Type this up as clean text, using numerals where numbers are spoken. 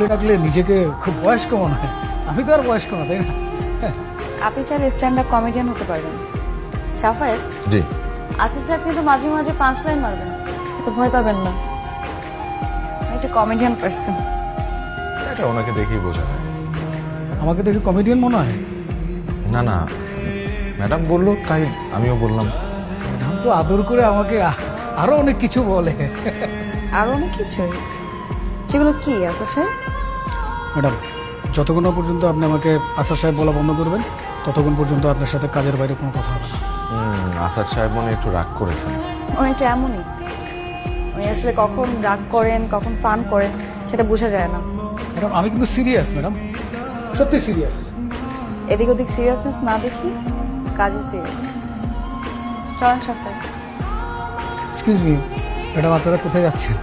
বলে ডাকলে নিজেকে খুব বয়স্ক মনে হয়। আমি তো আর বয়স্ক না, তাই না? আপনি চাইলে স্ট্যান্ড আপ কমেডিয়ান হতে পারবেন। সাফায়েত, জি। আচ্ছা সাহেব কিন্তু মাঝে মাঝে 5 লাইন মারবেন, তো ভয় পাবেন না। আমি একটা কমেডিয়ান পারসন। এটা ওনাকে দেখেই বোঝা যায়। আমাকে দেখে কমেডিয়ান মনে হয়? না না, ম্যাডাম বললো তাই আমিও বললাম। ম্যাডাম তো আদর করে আমাকে আরো অনেক কিছু বলে। আরো অনেক কিছুই। সেগুলো কি আছে সাহেব? ম্যাডাম, যতক্ষণ না পর্যন্ত আপনি আমাকে আসাদ সাহেব বলা বন্ধ করবেন, ততক্ষণ পর্যন্ত আপনার সাথে কাজের বাইরে কোনো কথা হবে না। আসাদ সাহেব মনে হয় একটু রাগ করেছেন। অনেকটা এমনই। উনি আসলে কখন রাগ করেন, কখন ফান করেন, সেটা বোঝা যায় না। ম্যাডাম, আমি কিন্তু সিরিয়াস ম্যাডাম, সত্যি সিরিয়াস। এদিক ওদিক সিরিয়াসনেস না দেখি কাজে সিরিয়াস। চলেন সাফায়েত। এক্সকিউজ মি ম্যাডাম, আপনারা কোথায় যাচ্ছেন?